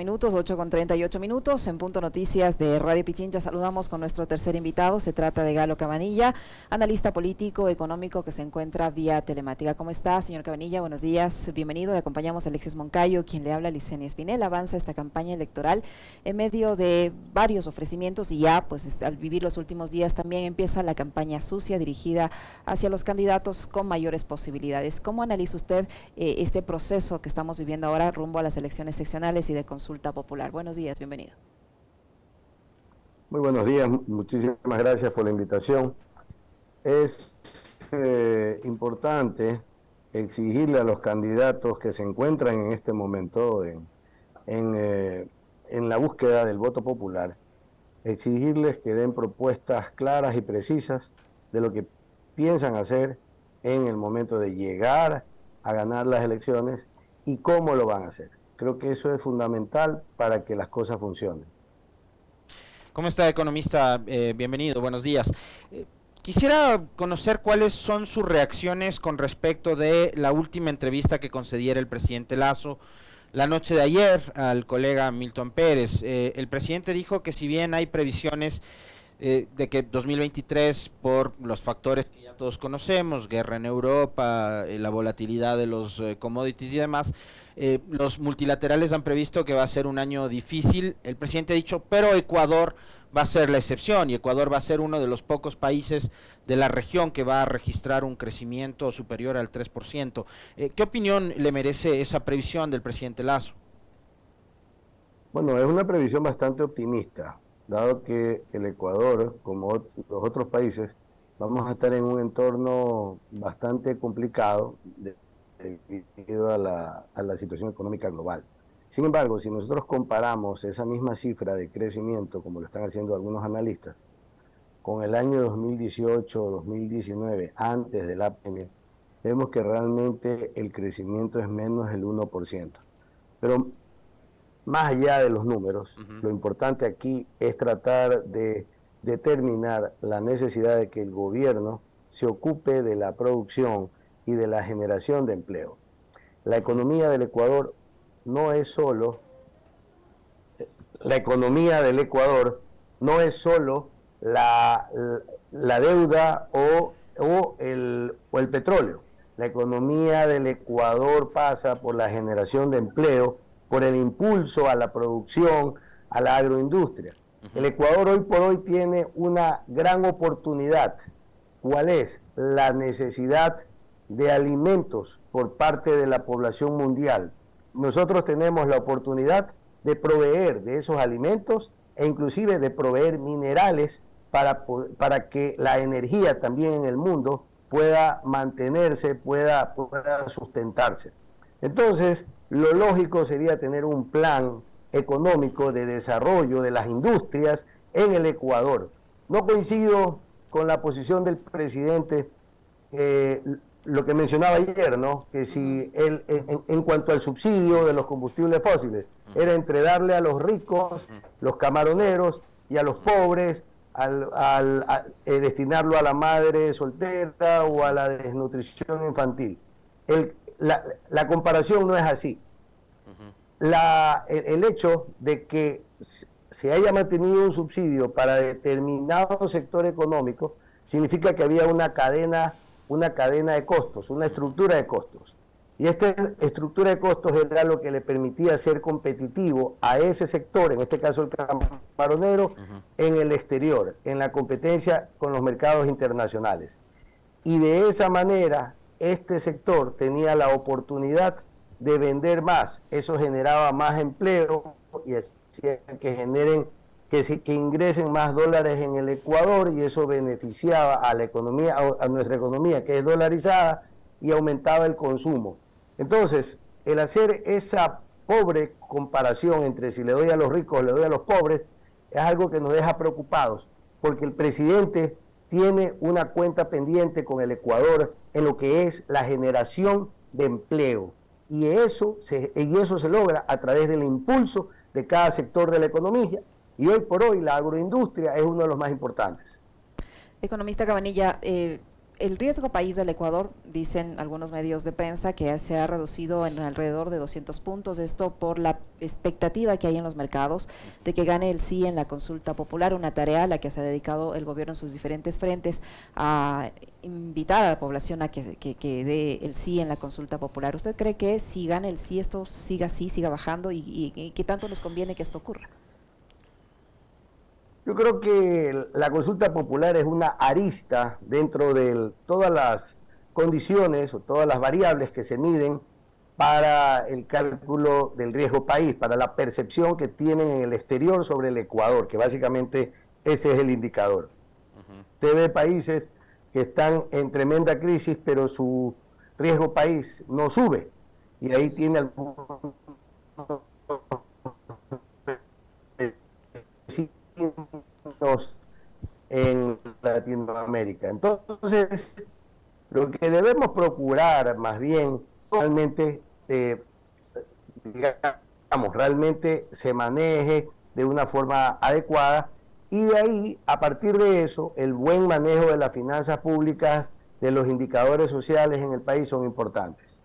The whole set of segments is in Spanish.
minutos, 8:38 en Punto Noticias de Radio Pichincha. Saludamos con nuestro tercer invitado. Se trata de Galo Cabanilla, analista político, económico, que se encuentra vía telemática. ¿Cómo está, señor Cabanilla? Buenos días, bienvenido. Le acompañamos a Alexis Moncayo, quien le habla, Licenia Espinel. Avanza esta campaña electoral en medio de varios ofrecimientos y ya, pues, al vivir los últimos días, también empieza la campaña sucia dirigida hacia los candidatos con mayores posibilidades. ¿Cómo analiza usted este proceso que estamos viviendo ahora rumbo a las elecciones seccionales y de consulta popular? Buenos días, bienvenido. Muy buenos días, muchísimas gracias por la invitación. Es importante exigirle a los candidatos que se encuentran en este momento en la búsqueda del voto popular, exigirles que den propuestas claras y precisas de lo que piensan hacer en el momento de llegar a ganar las elecciones y cómo lo van a hacer. Creo que eso es fundamental para que las cosas funcionen. ¿Cómo está, economista? Bienvenido, buenos días. Quisiera conocer cuáles son sus reacciones con respecto de la última entrevista que concediera el presidente Lasso la noche de ayer al colega Milton Pérez. El presidente dijo que si bien hay previsiones de que 2023, por los factores que ya todos conocemos, guerra en Europa, la volatilidad de los commodities y demás, los multilaterales han previsto que va a ser un año difícil. El presidente ha dicho, pero Ecuador va a ser la excepción y Ecuador va a ser uno de los pocos países de la región que va a registrar un crecimiento superior al 3%. ¿Qué opinión le merece esa previsión del presidente Lasso? Bueno, es una previsión bastante optimista, dado que el Ecuador, como los otros países, vamos a estar en un entorno bastante complicado debido a la situación económica global. Sin embargo, si nosotros comparamos esa misma cifra de crecimiento, como lo están haciendo algunos analistas, con el año 2018 o 2019, antes de la pandemia, vemos que realmente el crecimiento es menos del 1%. Pero más allá de los números, lo importante aquí es tratar de determinar la necesidad de que el gobierno se ocupe de la producción y de la generación de empleo. La economía del Ecuador no es solo la deuda o el petróleo. La economía del Ecuador pasa por la generación de empleo, por el impulso a la producción, a la agroindustria. El Ecuador hoy por hoy tiene una gran oportunidad. ¿Cuál es? La necesidad de alimentos por parte de la población mundial. Nosotros tenemos la oportunidad de proveer de esos alimentos e inclusive de proveer minerales para que la energía también en el mundo pueda mantenerse, pueda sustentarse. Entonces, lo lógico sería tener un plan económico de desarrollo de las industrias en el Ecuador. No coincido con la posición del presidente, lo que mencionaba ayer, ¿no? Que si en cuanto al subsidio de los combustibles fósiles, era entre darle a los ricos, los camaroneros, y a los pobres, destinarlo a la madre soltera o a la desnutrición infantil. La comparación no es así. El hecho de que se haya mantenido un subsidio para determinado sector económico significa que había una cadena de costos, una estructura de costos. Y esta estructura de costos era lo que le permitía ser competitivo a ese sector, en este caso el camaronero, en el exterior, en la competencia con los mercados internacionales. Y de esa manera, este sector tenía la oportunidad de vender más. Eso generaba más empleo y hacía que ingresen más dólares en el Ecuador, y eso beneficiaba a la economía, a nuestra economía, que es dolarizada, y aumentaba el consumo. Entonces, el hacer esa pobre comparación entre si le doy a los ricos o le doy a los pobres es algo que nos deja preocupados, porque el presidente tiene una cuenta pendiente con el Ecuador en lo que es la generación de empleo, y eso se logra a través del impulso de cada sector de la economía, y hoy por hoy la agroindustria es uno de los más importantes. Economista Cabanilla, el riesgo país del Ecuador, dicen algunos medios de prensa, que se ha reducido en alrededor de 200 puntos, esto por la expectativa que hay en los mercados de que gane el sí en la consulta popular, una tarea a la que se ha dedicado el gobierno en sus diferentes frentes, a invitar a la población a que dé el sí en la consulta popular. ¿Usted cree que si gana el sí esto siga así, siga bajando y qué tanto nos conviene que esto ocurra? Yo creo que la consulta popular es una arista dentro de todas las condiciones o todas las variables que se miden para el cálculo del riesgo país, para la percepción que tienen en el exterior sobre el Ecuador, que básicamente ese es el indicador. Usted ve países que están en tremenda crisis, pero su riesgo país no sube, y ahí tiene algunos en Latinoamérica. Entonces, lo que debemos procurar más bien realmente, digamos, realmente se maneje de una forma adecuada, y de ahí, a partir de eso, el buen manejo de las finanzas públicas, de los indicadores sociales en el país son importantes.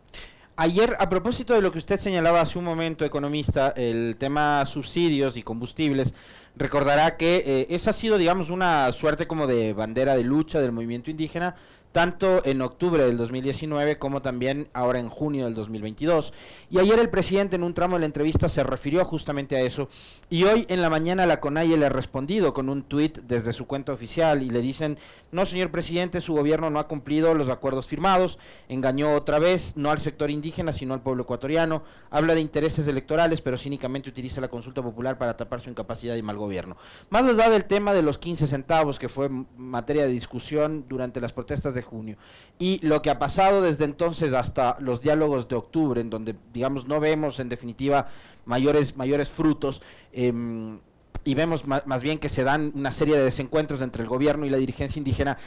Ayer, a propósito de lo que usted señalaba hace un momento, economista, el tema subsidios y combustibles, recordará que esa ha sido, digamos, una suerte como de bandera de lucha del movimiento indígena, tanto en octubre del 2019 como también ahora en junio del 2022. Y ayer el presidente en un tramo de la entrevista se refirió justamente a eso, y hoy en la mañana la CONAIE le ha respondido con un tuit desde su cuenta oficial y le dicen: no, señor presidente, su gobierno no ha cumplido los acuerdos firmados, engañó otra vez, no al sector indígena sino al pueblo ecuatoriano, habla de intereses electorales pero cínicamente utiliza la consulta popular para tapar su incapacidad y mal gobierno. Más allá del tema de los 15 centavos que fue materia de discusión durante las protestas de junio, y lo que ha pasado desde entonces hasta los diálogos de octubre, en donde, digamos, no vemos en definitiva mayores frutos, y vemos más bien que se dan una serie de desencuentros entre el gobierno y la dirigencia indígena,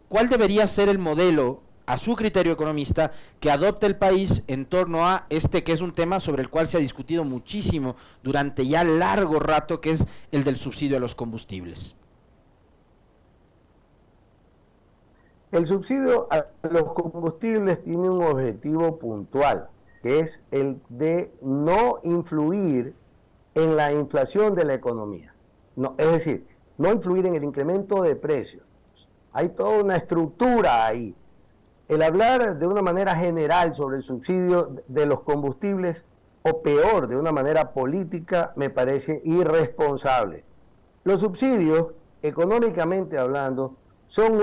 ¿cuál debería ser el modelo, a su criterio, economista, que adopte el país en torno a este, que es un tema sobre el cual se ha discutido muchísimo durante ya largo rato, que es el del subsidio a los combustibles? El subsidio a los combustibles tiene un objetivo puntual, que es el de no influir en la inflación de la economía. No, es decir, no influir en el incremento de precios. Hay toda una estructura ahí. El hablar de una manera general sobre el subsidio de los combustibles, o peor, de una manera política, me parece irresponsable. Los subsidios, económicamente hablando, son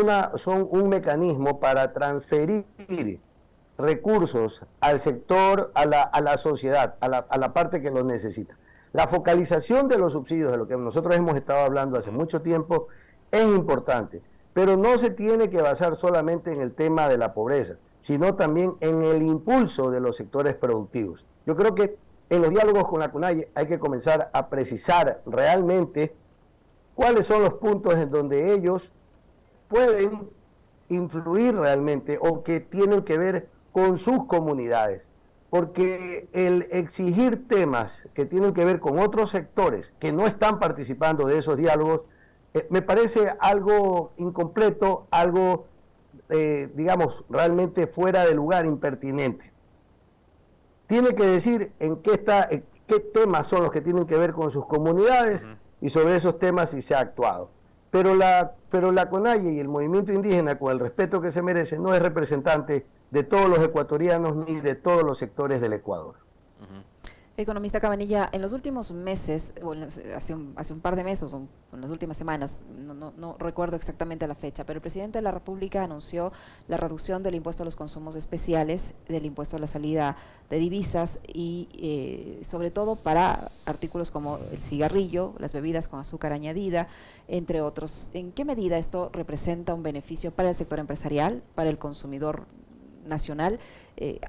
un mecanismo para transferir recursos al sector, a la sociedad, a la parte que los necesita. La focalización de los subsidios, de lo que nosotros hemos estado hablando hace mucho tiempo, es importante, pero no se tiene que basar solamente en el tema de la pobreza, sino también en el impulso de los sectores productivos. Yo creo que en los diálogos con la CONAIE hay que comenzar a precisar realmente cuáles son los puntos en donde ellos pueden influir realmente o que tienen que ver con sus comunidades, porque el exigir temas que tienen que ver con otros sectores que no están participando de esos diálogos, me parece algo incompleto, algo, digamos, realmente fuera de lugar, impertinente. Tiene que decir en qué temas son los que tienen que ver con sus comunidades, y sobre esos temas sí se ha actuado. Pero la CONAIE y el movimiento indígena, con el respeto que se merece, no es representante de todos los ecuatorianos ni de todos los sectores del Ecuador. Economista Cabanilla, en los últimos meses, o hace un par de meses, o en las últimas semanas, no recuerdo exactamente la fecha, pero el presidente de la República anunció la reducción del impuesto a los consumos especiales, del impuesto a la salida de divisas y sobre todo para artículos como el cigarrillo, las bebidas con azúcar añadida, entre otros. ¿En qué medida esto representa un beneficio para el sector empresarial, para el consumidor nacional?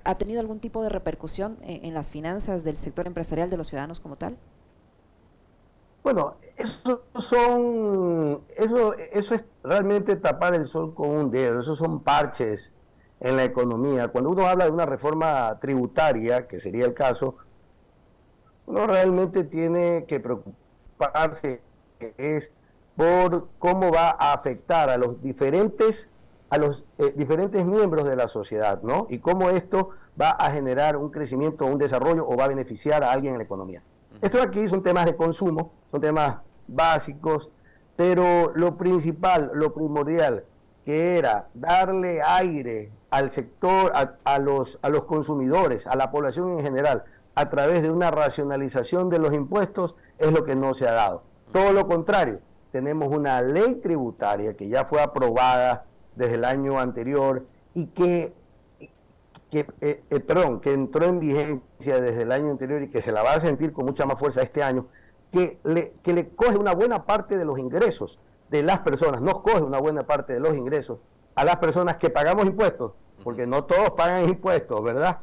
¿Ha tenido algún tipo de repercusión en las finanzas del sector empresarial de los ciudadanos como tal? Bueno, eso es realmente tapar el sol con un dedo. Esos son parches en la economía. Cuando uno habla de una reforma tributaria, que sería el caso, uno realmente tiene que preocuparse por cómo va a afectar a los diferentes a los diferentes miembros de la sociedad, ¿no? Y cómo esto va a generar un crecimiento, un desarrollo o va a beneficiar a alguien en la economía. Estos aquí son temas de consumo, son temas básicos, pero lo principal, lo primordial, que era darle aire al sector, a los consumidores, a la población en general, a través de una racionalización de los impuestos, es lo que no se ha dado. Todo lo contrario, tenemos una ley tributaria que ya fue aprobada desde el año anterior y que entró en vigencia desde el año anterior y que se la va a sentir con mucha más fuerza este año, que le coge una buena parte de los ingresos de las personas, nos coge una buena parte de los ingresos a las personas que pagamos impuestos, porque no todos pagan impuestos, ¿verdad?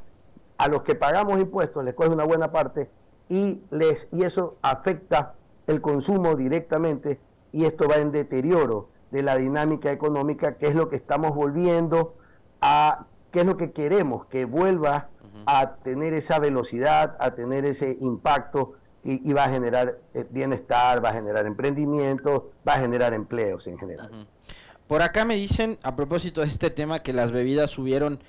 A los que pagamos impuestos les coge una buena parte y eso afecta el consumo directamente y esto va en deterioro de la dinámica económica, que es lo que estamos volviendo a, que es lo que queremos, que vuelva a tener esa velocidad, a tener ese impacto y va a generar bienestar, va a generar emprendimiento, va a generar empleos en general. Por acá me dicen, a propósito de este tema, que las bebidas subieron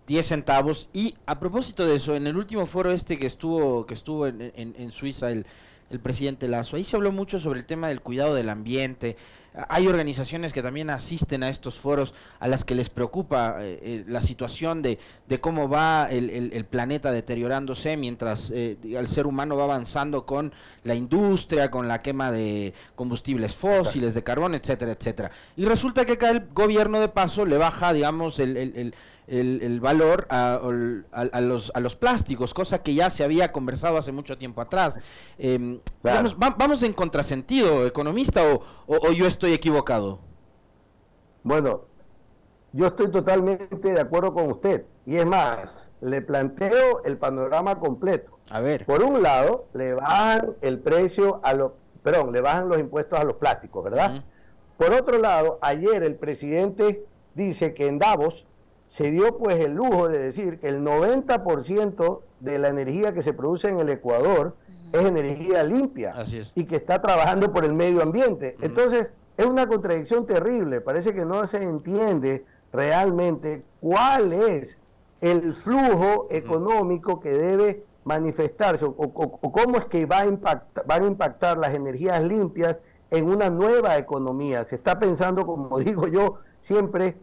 10 centavos. Y a propósito de eso, en el último foro que estuvo en Suiza el presidente Lasso, ahí se habló mucho sobre el tema del cuidado del ambiente. Hay organizaciones que también asisten a estos foros a las que les preocupa la situación de cómo va el planeta deteriorándose mientras el ser humano va avanzando con la industria, con la quema de combustibles fósiles, de carbón, etcétera, etcétera. Y resulta que acá el gobierno de paso le baja, digamos, el valor a los plásticos, cosa que ya se había conversado hace mucho tiempo atrás. Digamos, ¿vamos en contrasentido, economista, o yo estoy equivocado? Bueno, yo estoy totalmente de acuerdo con usted. Y es más, le planteo el panorama completo. A ver. Por un lado, le bajan el precio le bajan los impuestos a los plásticos, ¿verdad? Por otro lado, ayer el presidente dice que en Davos se dio pues el lujo de decir que el 90% de la energía que se produce en el Ecuador es energía limpia. Así es. Y que está trabajando por el medio ambiente. Entonces, es una contradicción terrible. Parece que no se entiende realmente cuál es el flujo económico que debe manifestarse o cómo es que van a impactar las energías limpias en una nueva economía. Se está pensando, como digo yo, siempre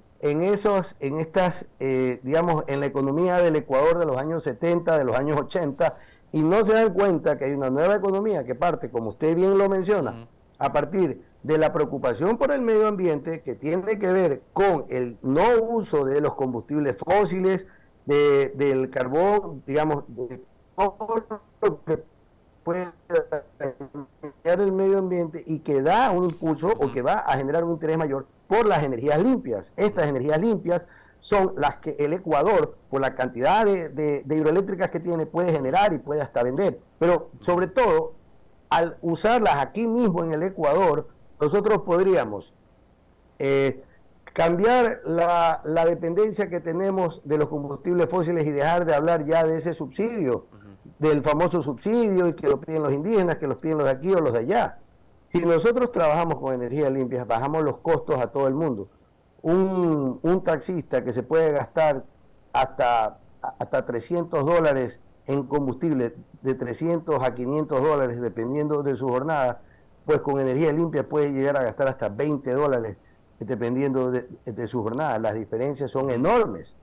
digamos, en la economía del Ecuador de los años 70, de los años 80, y no se dan cuenta que hay una nueva economía que parte, como usted bien lo menciona, a partir de la preocupación por el medio ambiente, que tiene que ver con el no uso de los combustibles fósiles, del carbón, digamos, de todo lo que puede dañar el medio ambiente y que da un impulso o que va a generar un interés mayor por las energías limpias. Estas energías limpias son las que el Ecuador, por la cantidad de hidroeléctricas que tiene, puede generar y puede hasta vender. Pero sobre todo, al usarlas aquí mismo en el Ecuador, nosotros podríamos cambiar la dependencia que tenemos de los combustibles fósiles y dejar de hablar ya de ese subsidio, del famoso subsidio y que lo piden los indígenas, que los piden los de aquí o los de allá. Si nosotros trabajamos con energías limpias, bajamos los costos a todo el mundo. Un taxista que se puede gastar hasta $300 en combustible, de 300 a 500 dólares, dependiendo de su jornada, pues con energía limpia puede llegar a gastar hasta $20, dependiendo de su jornada. Las diferencias son enormes.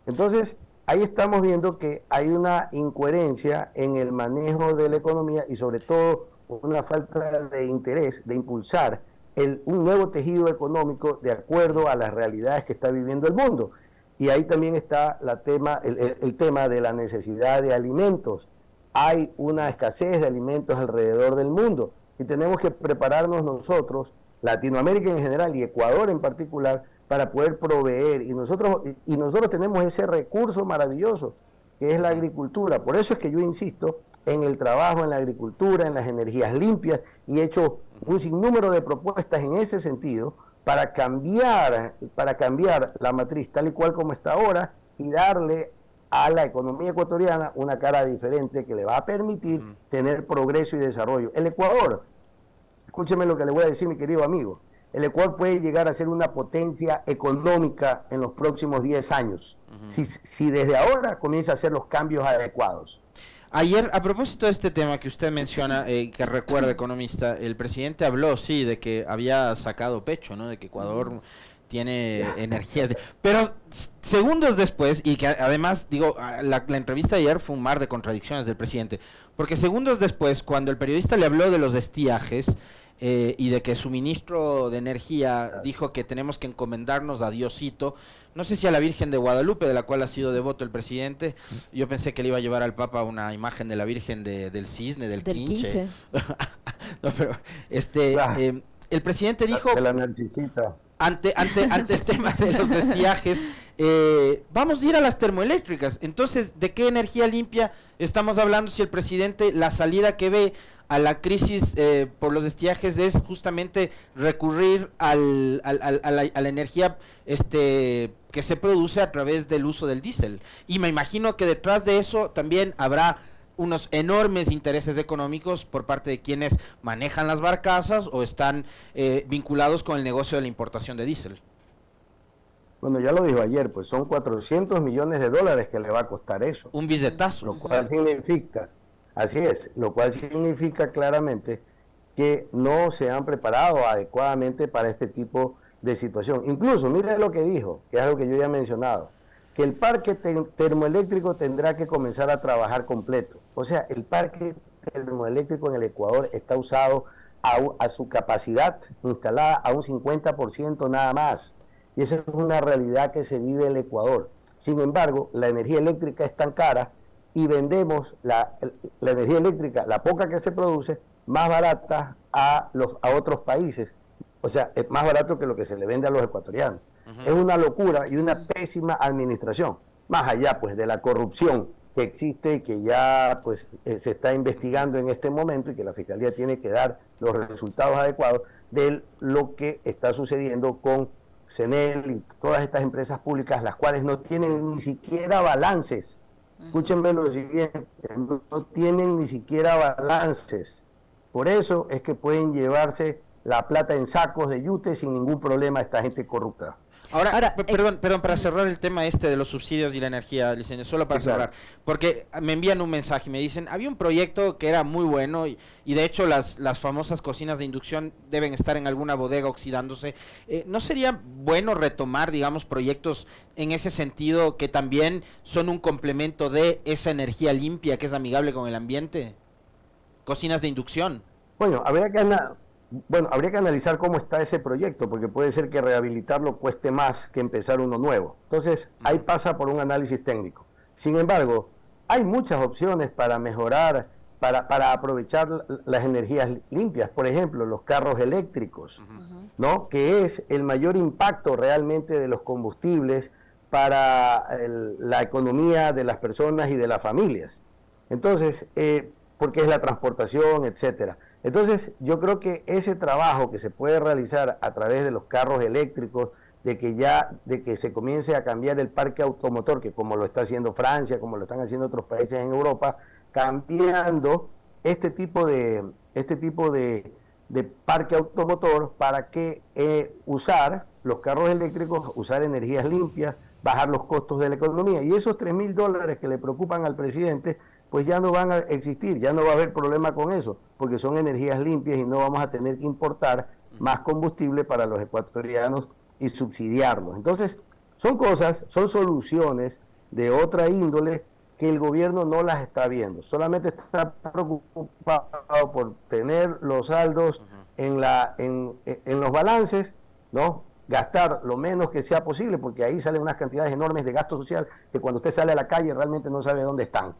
Entonces, ahí estamos viendo que hay una incoherencia en el manejo de la economía y sobre todo una falta de interés de impulsar un nuevo tejido económico de acuerdo a las realidades que está viviendo el mundo. Y ahí también está el tema de la necesidad de alimentos. Hay una escasez de alimentos alrededor del mundo y tenemos que prepararnos nosotros, Latinoamérica en general y Ecuador en particular, para poder proveer. Y nosotros tenemos ese recurso maravilloso que es la agricultura. Por eso es que yo insisto en el trabajo en la agricultura, en las energías limpias, y he hecho un sinnúmero de propuestas en ese sentido para cambiar la matriz tal y cual como está ahora y darle a la economía ecuatoriana una cara diferente que le va a permitir tener progreso y desarrollo. El Ecuador, escúcheme lo que le voy a decir, mi querido amigo, el Ecuador puede llegar a ser una potencia económica en los próximos 10 años, si desde ahora comienza a hacer los cambios adecuados. Ayer, a propósito de este tema que usted menciona, que recuerda, economista, el presidente habló, sí, de que había sacado pecho, ¿no? De que Ecuador tiene energía. Pero segundos después, y que además, digo, la entrevista de ayer fue un mar de contradicciones del presidente, porque segundos después, cuando el periodista le habló de los estiajes, y de que su ministro de Energía dijo que tenemos que encomendarnos a Diosito, no sé si a la Virgen de Guadalupe, de la cual ha sido devoto el presidente. Yo pensé que le iba a llevar al Papa una imagen de la Virgen del Cisne, del Quinche. No, pero el presidente dijo... De la narcisita. Ante el tema de los estiajes, vamos a ir a las termoeléctricas. Entonces, ¿de qué energía limpia estamos hablando si el presidente, la salida que ve a la crisis por los estiajes es justamente recurrir a la energía que se produce a través del uso del diésel? Y me imagino que detrás de eso también habrá unos enormes intereses económicos por parte de quienes manejan las barcazas o están vinculados con el negocio de la importación de diésel. Bueno, ya lo dijo ayer, pues son 400 millones de dólares que le va a costar eso. Un billetazo. Lo cual significa, así es, lo cual significa claramente que no se han preparado adecuadamente para este tipo de situación. Incluso, mire lo que dijo, que es algo que yo ya he mencionado, que el parque termoeléctrico tendrá que comenzar a trabajar completo. O sea, el parque termoeléctrico en el Ecuador está usado a su capacidad instalada a un 50% nada más. Y esa es una realidad que se vive en el Ecuador. Sin embargo, la energía eléctrica es tan cara y vendemos la energía eléctrica, la poca que se produce, más barata a otros países. O sea, es más barato que lo que se le vende a los ecuatorianos. Es una locura y una pésima administración, más allá pues de la corrupción que existe y que ya pues se está investigando en este momento y que la Fiscalía tiene que dar los resultados adecuados de lo que está sucediendo con CENEL y todas estas empresas públicas, las cuales no tienen ni siquiera balances. Escúchenme lo siguiente, no tienen ni siquiera balances. Por eso es que pueden llevarse la plata en sacos de yute sin ningún problema esta gente corrupta. Ahora perdón, para cerrar el tema de los subsidios y la energía, licenciado, solo para cerrar, porque me envían un mensaje y me dicen, había un proyecto que era muy bueno y de hecho las famosas cocinas de inducción deben estar en alguna bodega oxidándose. ¿No sería bueno retomar, digamos, proyectos en ese sentido que también son un complemento de esa energía limpia que es amigable con el ambiente? Cocinas de inducción. Bueno, habría que analizar cómo está ese proyecto, porque puede ser que rehabilitarlo cueste más que empezar uno nuevo. Entonces, ahí pasa por un análisis técnico. Sin embargo, hay muchas opciones para mejorar, para aprovechar las energías limpias. Por ejemplo, los carros eléctricos, ¿no? Que es el mayor impacto realmente de los combustibles para la economía de las personas y de las familias. Entonces, porque es la transportación, etcétera. Entonces, yo creo que ese trabajo que se puede realizar a través de los carros eléctricos, de que se comience a cambiar el parque automotor, que como lo está haciendo Francia, como lo están haciendo otros países en Europa, cambiando este tipo de parque automotor para que usar los carros eléctricos, usar energías limpias, bajar los costos de la economía. Y esos $3.000 que le preocupan al presidente, pues ya no van a existir, ya no va a haber problema con eso, porque son energías limpias y no vamos a tener que importar más combustible para los ecuatorianos y subsidiarlos. Entonces, son soluciones de otra índole que el gobierno no las está viendo, solamente está preocupado por tener los saldos en los balances, ¿no? Gastar lo menos que sea posible, porque ahí salen unas cantidades enormes de gasto social que cuando usted sale a la calle realmente no sabe dónde están.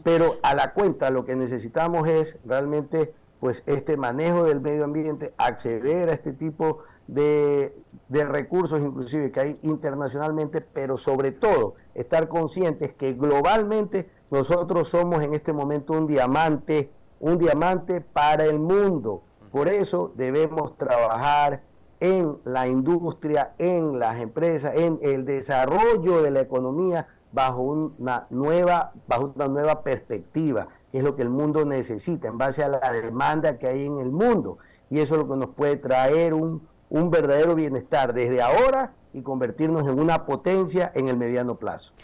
Pero a la cuenta lo que necesitamos es realmente pues este manejo del medio ambiente, acceder a este tipo de recursos inclusive que hay internacionalmente, pero sobre todo estar conscientes que globalmente nosotros somos en este momento un diamante para el mundo. Por eso debemos trabajar en la industria, en las empresas, en el desarrollo de la economía bajo una nueva perspectiva, que es lo que el mundo necesita, en base a la demanda que hay en el mundo. Y eso es lo que nos puede traer un un verdadero bienestar desde ahora y convertirnos en una potencia en el mediano plazo.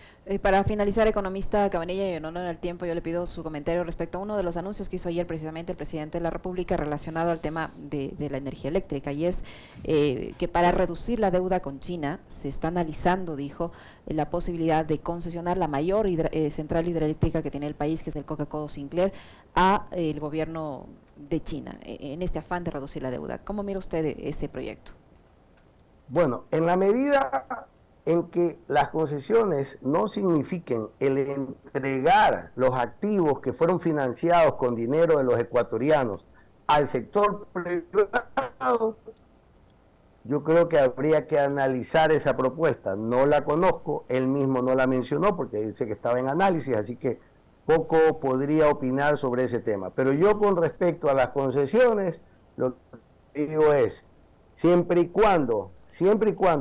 Para finalizar, economista Cabanilla, y en honor al tiempo, yo le pido su comentario respecto a uno de los anuncios que hizo ayer precisamente el presidente de la República relacionado al tema de la energía eléctrica, y es que para reducir la deuda con China se está analizando, dijo, la posibilidad de concesionar la mayor central hidroeléctrica que tiene el país, que es el Coca-Cola Sinclair, a el gobierno de China, en este afán de reducir la deuda. ¿Cómo mira usted ese proyecto? Bueno, en la medida en que las concesiones no signifiquen el entregar los activos que fueron financiados con dinero de los ecuatorianos al sector privado, yo creo que habría que analizar esa propuesta. No la conozco, él mismo no la mencionó porque dice que estaba en análisis, así que poco podría opinar sobre ese tema. Pero yo, con respecto a las concesiones, lo que digo es, siempre y cuando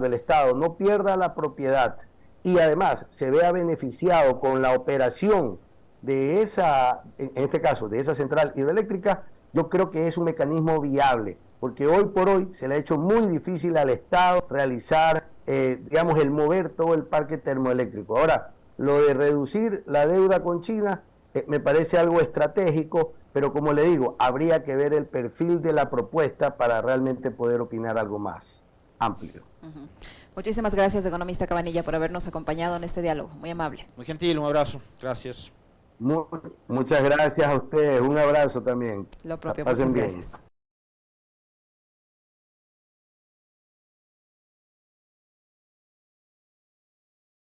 el Estado no pierda la propiedad y además se vea beneficiado con la operación de esa, en este caso, de esa central hidroeléctrica, yo creo que es un mecanismo viable, porque hoy por hoy se le ha hecho muy difícil al Estado realizar, digamos, el mover todo el parque termoeléctrico. Ahora, lo de reducir la deuda con China me parece algo estratégico, pero como le digo, habría que ver el perfil de la propuesta para realmente poder opinar algo más amplio. Muchísimas gracias, economista Cabanilla, por habernos acompañado en este diálogo. Muy amable. Muy gentil, un abrazo. Gracias. Muchas gracias a ustedes. Un abrazo también. Lo propio, Pasen muchas bien. gracias.